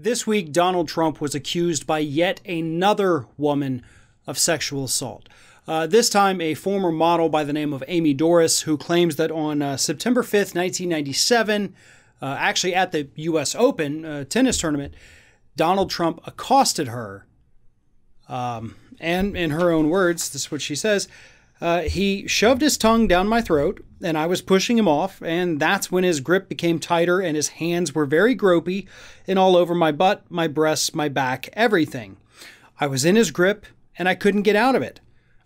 This week, Donald Trump was accused by yet another woman of sexual assault. This time, a former model by the name of Amy Doris, who claims that on September 5th, 1997, actually at the U.S. Open tennis tournament, Donald Trump accosted her. And in her own words, this is what she says, he shoved his tongue down my throat, and I was pushing him off, and that's when his grip became tighter and his hands were very gropey and all over my butt, my breasts, my back, everything. I was in his grip, and I couldn't get out of it.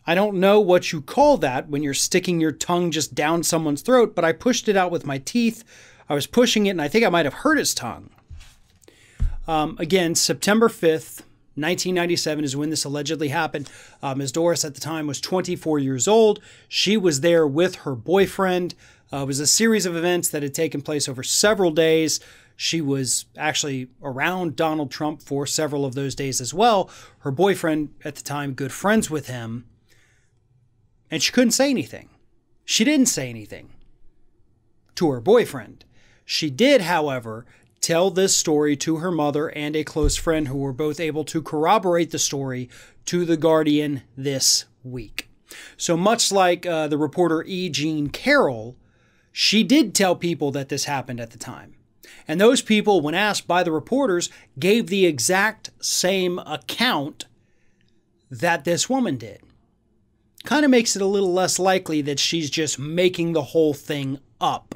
I don't know what you call that when you're sticking your tongue just down someone's throat, but I pushed it out with my teeth. I was pushing it, and I think I might have hurt his tongue. Again, September 5th, 1997 is when this allegedly happened. Ms. Doris at the time was 24 years old. She was there with her boyfriend. It was a series of events that had taken place over several days. She was actually around Donald Trump for several of those days as well. Her boyfriend at the time, good friends with him. And she couldn't say anything. She didn't say anything to her boyfriend. She did, however, tell this story to her mother and a close friend who were both able to corroborate the story to The Guardian this week. So much like the reporter E. Jean Carroll, she did tell people that this happened at the time. And those people, when asked by the reporters, gave the exact same account that this woman did. Kind of makes it a little less likely that she's just making the whole thing up.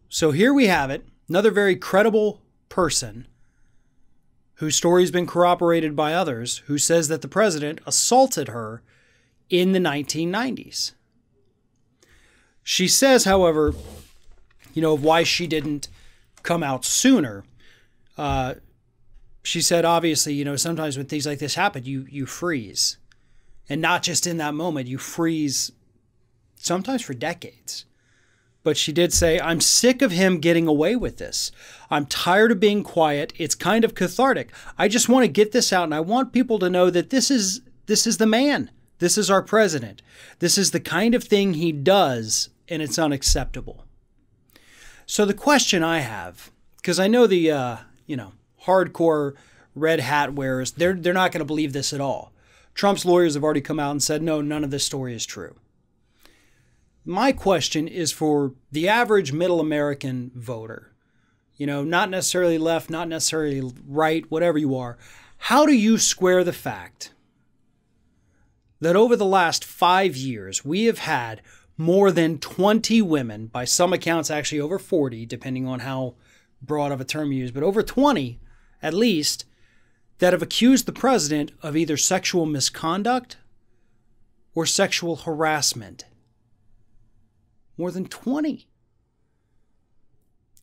So here we have it. Another very credible person whose story's been corroborated by others, who says that the president assaulted her in the 1990s. She says, however, of why she didn't come out sooner. She said, obviously, sometimes when things like this happen, you freeze. And not just in that moment, you freeze sometimes for decades. But she did say, I'm sick of him getting away with this. I'm tired of being quiet. It's kind of cathartic. I just want to get this out, and I want people to know that this is the man. This is our president. This is the kind of thing he does, and it's unacceptable. So the question I have, because I know the hardcore red hat wearers, they're not going to believe this at all. Trump's lawyers have already come out and said, no, none of this story is true. My question is for the average middle American voter, not necessarily left, not necessarily right, whatever you are. How do you square the fact that over the last 5 years, we have had more than 20 women, by some accounts actually over 40, depending on how broad of a term you use, but over 20 at least, that have accused the president of either sexual misconduct or sexual harassment? More than 20.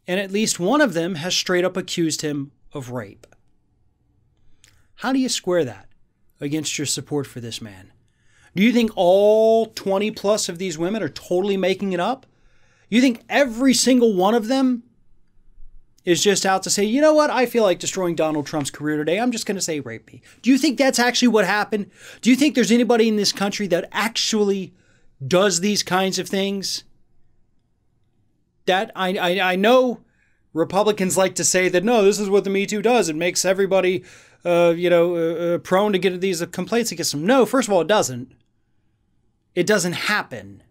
And at least one of them has straight up accused him of rape. How do you square that against your support for this man? Do you think all 20 plus of these women are totally making it up? You think every single one of them is just out to say, you know what, I feel like destroying Donald Trump's career today. I'm just going to say rape me. Do you think that's actually what happened? Do you think there's anybody in this country that actually does these kinds of things? That I know Republicans like to say that, no, this is what the Me Too does. It makes everybody, prone to get these complaints against them. No, first of all, it doesn't. It doesn't happen.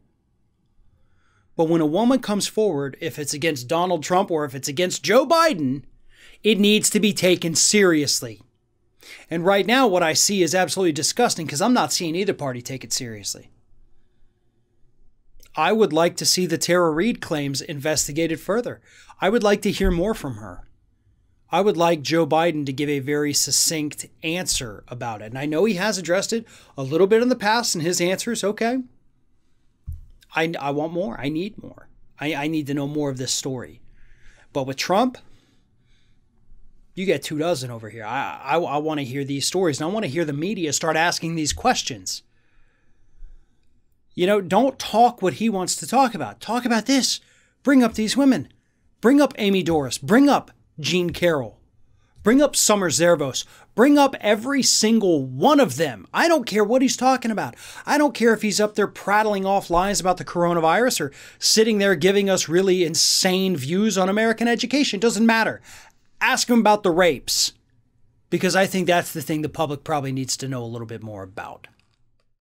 But when a woman comes forward, if it's against Donald Trump or if it's against Joe Biden, it needs to be taken seriously. And right now, what I see is absolutely disgusting because I'm not seeing either party take it seriously. I would like to see the Tara Reade claims investigated further. I would like to hear more from her. I would like Joe Biden to give a very succinct answer about it. And I know he has addressed it a little bit in the past, and his answer is, okay, I want more. I need more. I need to know more of this story. But with Trump, you get 24 over here. I want to hear these stories, and I want to hear the media start asking these questions. Don't talk what he wants to talk about. Talk about this. Bring up these women. Bring up Amy Doris. Bring up Jean Carroll. Bring up Summer Zervos. Bring up every single one of them. I don't care what he's talking about. I don't care if he's up there prattling off lies about the coronavirus or sitting there giving us really insane views on American education. It doesn't matter. Ask him about the rapes, because I think that's the thing the public probably needs to know a little bit more about.